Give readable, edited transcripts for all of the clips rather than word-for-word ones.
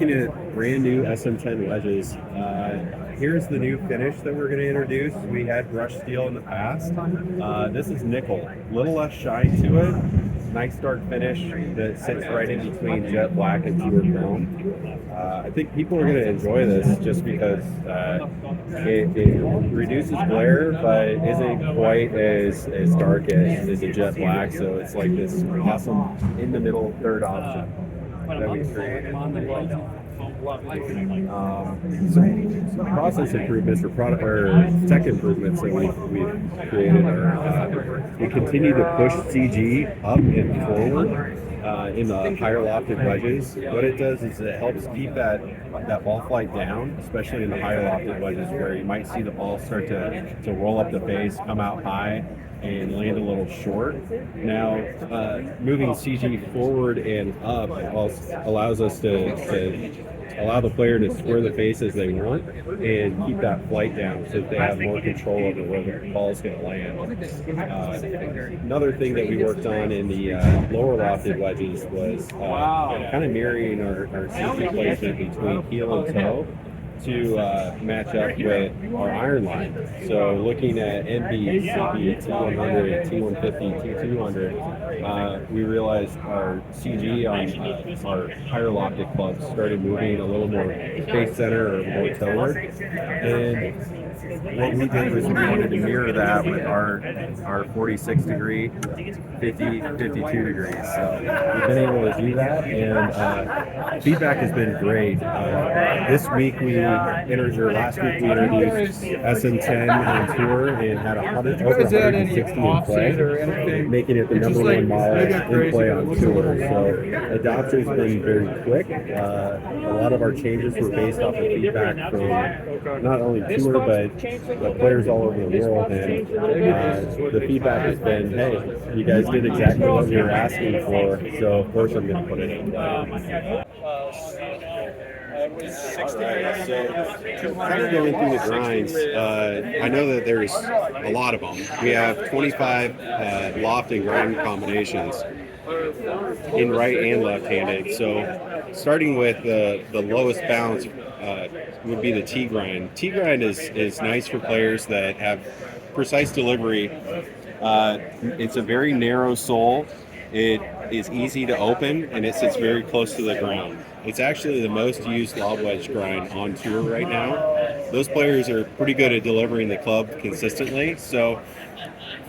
looking at brand new SM10 wedges. Here's the new finish that we're going to introduce. We had brushed steel in the past. This is nickel, little less shine to it. Nice dark finish that sits right in between jet black and pure chrome. I think people are going to enjoy this just because it reduces glare, but isn't quite as dark as a jet black. So it's like this awesome in the middle third option that we created. Some process improvements or product or tech improvements that we've created are we continue to push CG up and forward in the higher lofted wedges. What it does is it helps keep that ball flight down, especially in the higher lofted wedges where you might see the ball start to roll up the face, come out high, and land a little short. Now, moving CG forward and up allows us to allow the player to square the face as they want and keep that flight down so that they have more control over where the ball is going to land. Another thing that we worked on in the lower lofted wedges was kind of mirroring our CG placement between heel and toe to match up with our iron line. So looking at NB, CB, T100, T150, T200, we realized our CG on our higher lofted clubs started moving a little more face center or more toward. And what we did was we wanted to mirror that with our 46 degree, 50, 52 degrees. So we've been able to do that, and feedback has been great. This week last week we introduced SM10 on tour and had over 160 in play, making it the number one model in play on tour. So adoption's been very quick. A lot of our changes were based off of feedback from not only tour but players all over the world, and the feedback has been, hey, you guys did exactly what we were asking for, so of course I'm going to put it in play. Alright, so kind of going through the grinds, I know that there's a lot of them. We have 25 loft and grind combinations in right and left-handed. So starting with the lowest bounce would be the T grind. T grind is nice for players that have precise delivery. It's a very narrow sole. It is easy to open, and it sits very close to the ground. It's actually the most used lob wedge grind on tour right now. Those players are pretty good at delivering the club consistently. So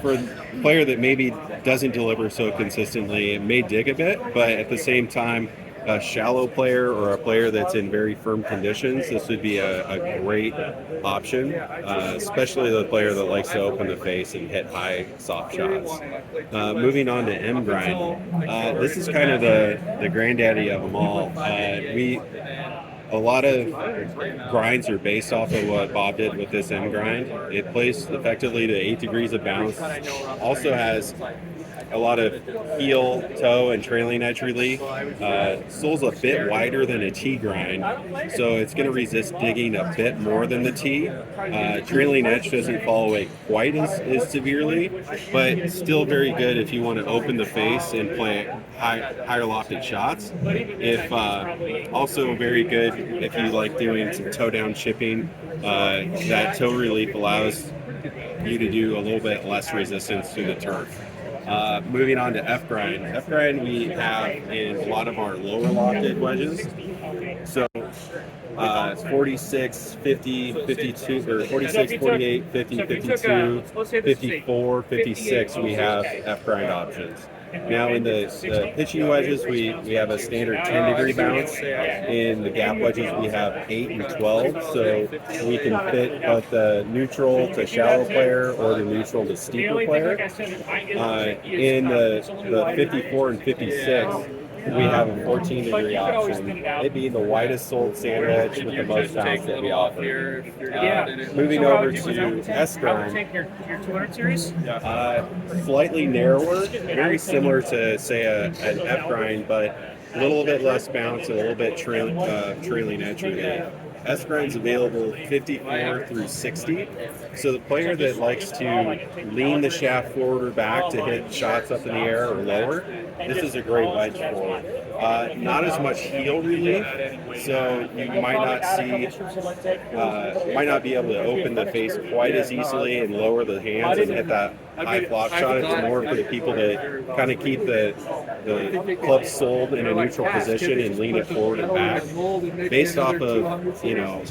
for a player that maybe doesn't deliver so consistently, it may dig a bit, but at the same time, a shallow player or a player that's in very firm conditions, this would be a great option, especially the player that likes to open the face and hit high, soft shots. Moving on to M grind, this is kind of the granddaddy of them all. A lot of grinds are based off of what Bob did with this M grind. It plays effectively to 8 degrees of bounce. Also has a lot of heel, toe, and trailing edge relief. Sole's a bit wider than a T grind, so it's going to resist digging a bit more than the T. Trailing edge doesn't fall away quite as severely, but still very good if you want to open the face and play higher lofted shots. Also very good if you like doing some toe down chipping. That toe relief allows you to do a little bit less resistance to the turf. Moving on to F grind. F grind we have in a lot of our lower lofted wedges. So 46, 50, 52, or 46, 48, 50, 52, 54, 56, we have F grind options. Now in the pitching wedges, we have a standard 10 degree bounce. In the gap wedges, we have 8 and 12. So we can fit both the neutral to shallow player or the neutral to steeper player. In the 54 and 56, we have a 14 degree option. It being the widest soled sand wedge with the most bounce that we offer. Moving over to S grind, slightly narrower, very similar to say an F grind, but a little bit less bounce and a little bit trailing edge relief. S grind's available 54 through 60. So the player that likes to lean the shaft forward or back to hit shots up in the air or lower, this is a great wedge for. Not as much heel relief, so you might not be able to open the face quite as easily and lower the hands and hit that high flop shot. It's more for the people that kind of keep the club sold in a neutral position and lean it forward and back. Based off of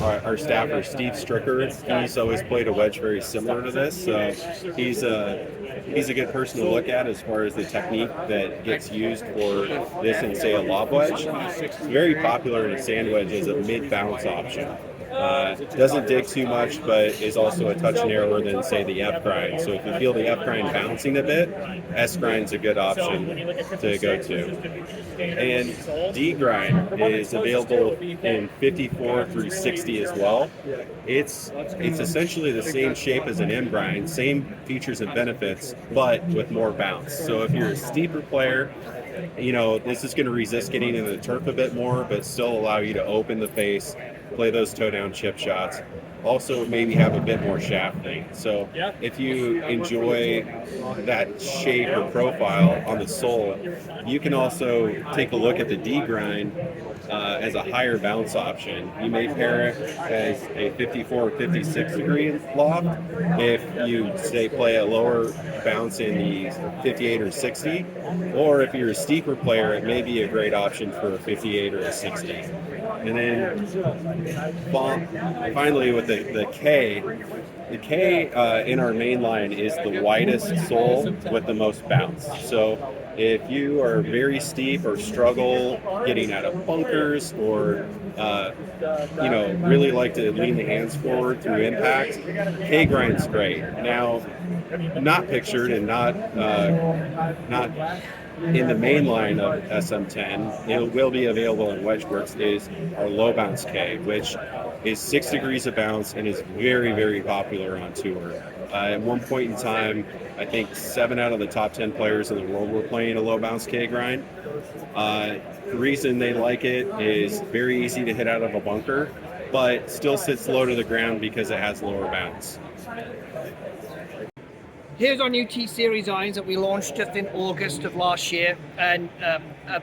our staffer Steve Stricker, he's always played a wedge very similar to this, so he's a good person to look at as far as the technique that gets used for this in, say, a lob wedge. It's very popular in a sand wedge as a mid-bounce option. Doesn't dig too much, but is also a touch narrower than, say, the F grind. So if you feel the F grind bouncing a bit, S grind's a good option to go to. And D grind is available in 54 through 60 as well. It's essentially the same shape as an M grind, same features and benefits, but with more bounce. So if you're a steeper player, this is going to resist getting into the turf a bit more, but still allow you to open the face, play those toe down chip shots. Also maybe have a bit more shafting. So if you enjoy that shape or profile on the sole, you can also take a look at the D grind as a higher bounce option. You may pair it as a 54 or 56 degree loft. If you say play a lower bounce in the 58 or 60, or if you're a steeper player, it may be a great option for a 58 or a 60. And then finally with the K, in our main line is the widest sole with the most bounce. So if you are very steep or struggle getting out of bunkers or really like to lean the hands forward through impact, K grind's great. Now, not pictured and not in the main line of SM10, it will be available in WedgeWorks, is our low bounce K, which is 6 degrees of bounce and is very, very popular on tour. At one point in time, I think 7 out of the top 10 players in the world were playing a low bounce K grind. The reason they like it is very easy to hit out of a bunker, but still sits low to the ground because it has lower bounce. Here's our new T-Series irons that we launched just in August of last year, and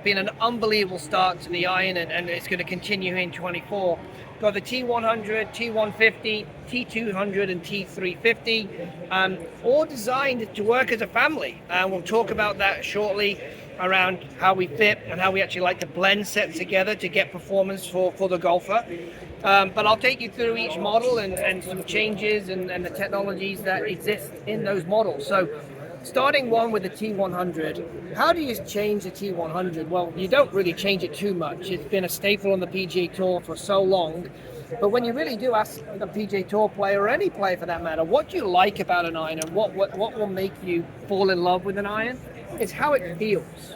been an unbelievable start to the iron, and it's going to continue in 24. Got the T100, T150, T200 and T350, all designed to work as a family. We'll talk about that shortly, around how we fit and how we actually like to blend sets together to get performance for the golfer. But I'll take you through each model and some changes and the technologies that exist in those models. So starting one with the T100, how do you change the T100? Well, you don't really change it too much. It's been a staple on the PGA Tour for so long. But when you really do ask a PGA Tour player, or any player for that matter, what do you like about an iron and what will make you fall in love with an iron? It's how it feels.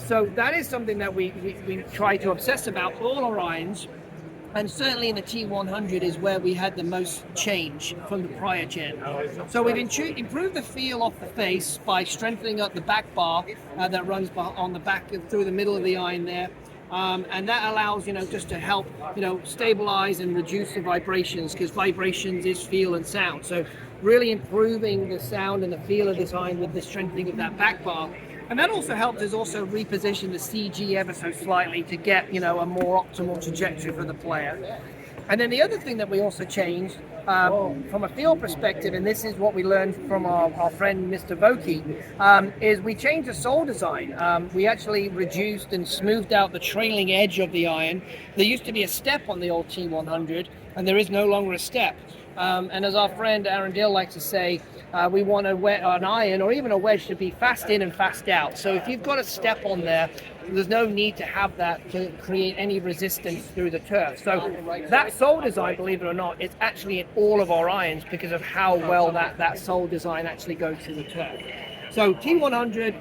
So that is something that we try to obsess about all our irons. And certainly in the T100 is where we had the most change from the prior gen. So we've improved the feel off the face by strengthening up the back bar that runs on the back through the middle of the iron there. And that allows, just to help, stabilize and reduce the vibrations, because vibrations is feel and sound. So really improving the sound and the feel of this iron with the strengthening of that back bar. And that also helped us also reposition the CG ever so slightly to get, a more optimal trajectory for the player. And then the other thing that we also changed from a feel perspective, and this is what we learned from our friend Mr. Vokey, is we changed the sole design. We actually reduced and smoothed out the trailing edge of the iron. There used to be a step on the old T100, and there is no longer a step. And as our friend Aaron Dill likes to say, we want an iron or even a wedge to be fast in and fast out. So if you've got a step on there, there's no need to have that to create any resistance through the turf. So that sole design, believe it or not, is actually in all of our irons because of how well that sole design actually goes through the turf. So T100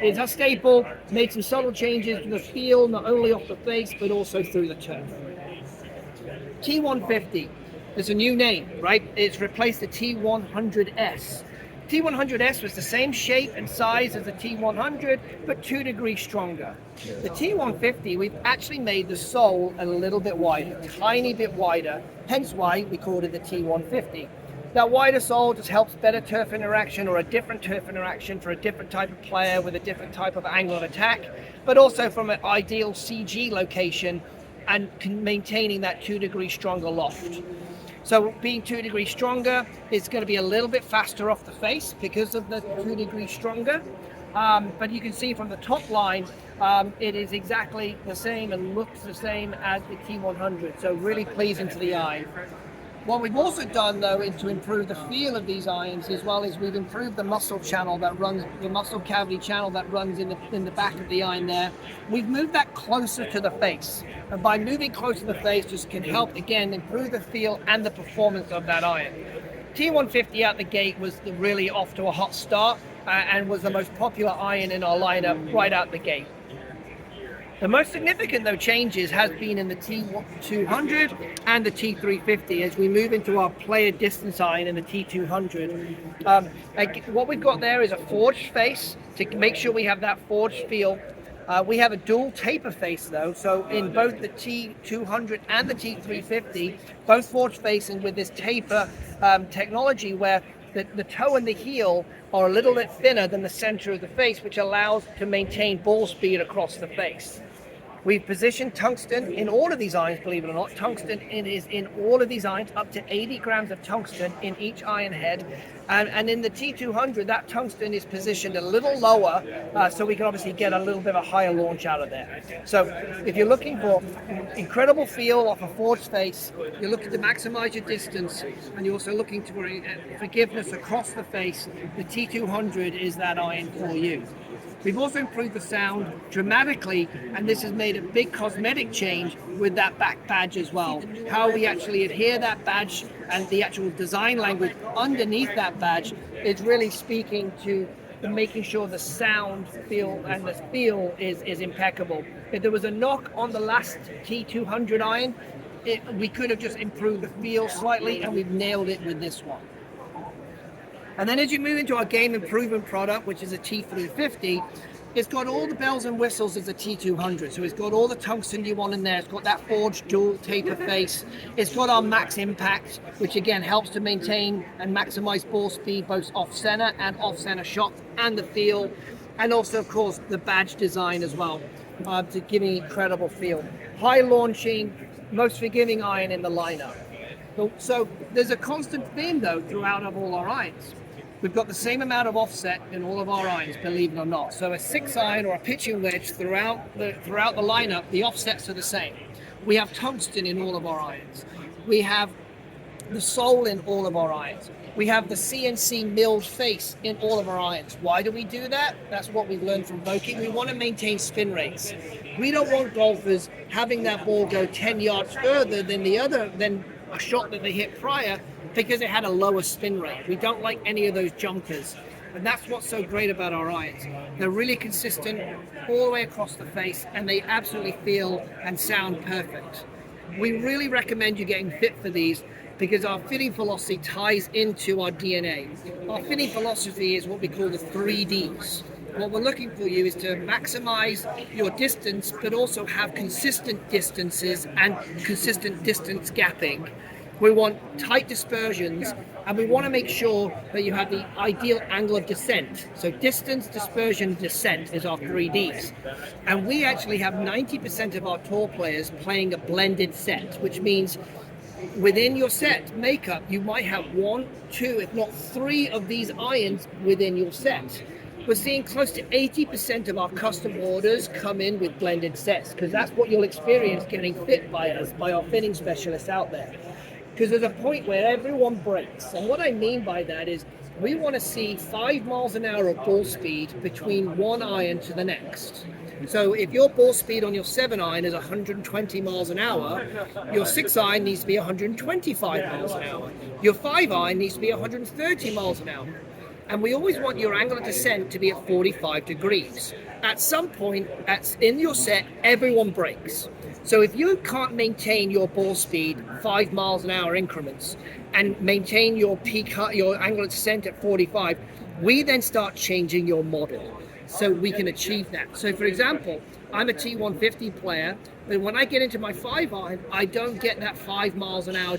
is a staple, made some subtle changes to the feel, not only off the face, but also through the turf. T150. There's a new name, right? It's replaced the T100S. T100S was the same shape and size as the T100, but 2 degrees stronger. The T150, we've actually made the sole a little bit wider, tiny bit wider, hence why we called it the T150. That wider sole just helps better turf interaction, or a different turf interaction for a different type of player with a different type of angle of attack, but also from an ideal CG location and maintaining that 2 degrees stronger loft. So being 2 degrees stronger, it's going to be a little bit faster off the face because of the 2 degrees stronger. But you can see from the top line, it is exactly the same and looks the same as the T100. So really pleasing to the eye. What we've also done, though, is to improve the feel of these irons, as well as we've improved the muscle channel that runs, the muscle cavity channel that runs in the back of the iron there. We've moved that closer to the face. And by moving closer to the face, just can help, again, improve the feel and the performance of that iron. T150 out the gate was really off to a hot start and was the most popular iron in our lineup right out the gate. The most significant, though, changes has been in the T200 and the T350 as we move into our player distance iron in the T200. What we've got there is a forged face to make sure we have that forged feel. We have a dual taper face, though, so in both the T200 and the T350, both forged facing with this taper technology where the toe and the heel are a little bit thinner than the center of the face, which allows to maintain ball speed across the face. We've positioned tungsten in all of these irons, believe it or not. Tungsten is in all of these irons, up to 80 grams of tungsten in each iron head. And in the T200, that tungsten is positioned a little lower, so we can obviously get a little bit of a higher launch out of there. So if you're looking for incredible feel off a forged face, you're looking to maximize your distance, and you're also looking for forgiveness across the face, the T200 is that iron for you. We've also improved the sound dramatically, and this has made a big cosmetic change with that back badge as well. How we actually adhere that badge and the actual design language underneath that badge is really speaking to making sure the sound feel and the feel is impeccable. If there was a knock on the last T200 iron, we could have just improved the feel slightly, and we've nailed it with this one. And then as you move into our game improvement product, which is a T350, it's got all the bells and whistles as a T200. So it's got all the tungsten you want in there. It's got that forged dual taper face. It's got our max impact, which again helps to maintain and maximize ball speed, both off center and off center shot, and the feel. And also, of course, the badge design as well, to give an incredible feel. High launching, most forgiving iron in the lineup. So there's a constant theme, though, throughout of all our irons. We've got the same amount of offset in all of our irons, believe it or not. So a 6 iron or a pitching wedge throughout the lineup, the offsets are the same. We have tungsten in all of our irons. We have the sole in all of our irons. We have the CNC milled face in all of our irons. Why do we do that? That's what we've learned from Vokey. We want to maintain spin rates. We don't want golfers having that ball go 10 yards further than a shot that they hit prior, because it had a lower spin rate. We don't like any of those jumpers. And that's what's so great about our irons. They're really consistent all the way across the face, and they absolutely feel and sound perfect. We really recommend you getting fit for these, because our fitting philosophy ties into our DNA. Our fitting philosophy is what we call the 3Ds. What we're looking for you is to maximize your distance, but also have consistent distances and consistent distance gapping. We want tight dispersions, and we want to make sure that you have the ideal angle of descent. So distance, dispersion, descent is our 3Ds. And we actually have 90% of our tour players playing a blended set, which means within your set makeup, you might have 1, 2, if not 3 of these irons within your set. We're seeing close to 80% of our custom orders come in with blended sets, because that's what you'll experience getting fit by us, by our fitting specialists out there. Because there's a point where everyone breaks. And what I mean by that is we want to see 5 miles an hour of ball speed between one iron to the next. So if your ball speed on your 7 iron is 120 miles an hour, your 6 iron needs to be 125 miles an hour. Your 5 iron needs to be 130 miles an hour. And we always want your angle of descent to be at 45 degrees. At some point in your set, everyone breaks. So if you can't maintain your ball speed 5 miles an hour increments and maintain your your angle of descent at 45, we then start changing your model so we can achieve that. So for example, I'm a T150 player, but when I get into my 5-iron, I don't get that 5 miles an hour,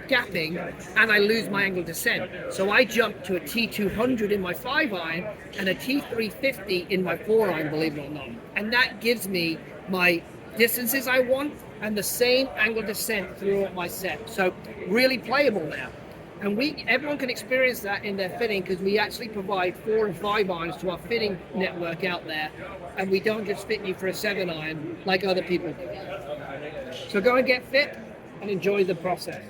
gapping, and I lose my angle of descent. So I jump to a T200 in my 5-iron and a T350 in my 4-iron, believe it or not. And that gives me my distances I want and the same angle of descent throughout my set. So really playable now. And everyone can experience that in their fitting because we actually provide 4 and 5 irons to our fitting network out there, and we don't just fit you for a 7-iron like other people do. So go and get fit and enjoy the process.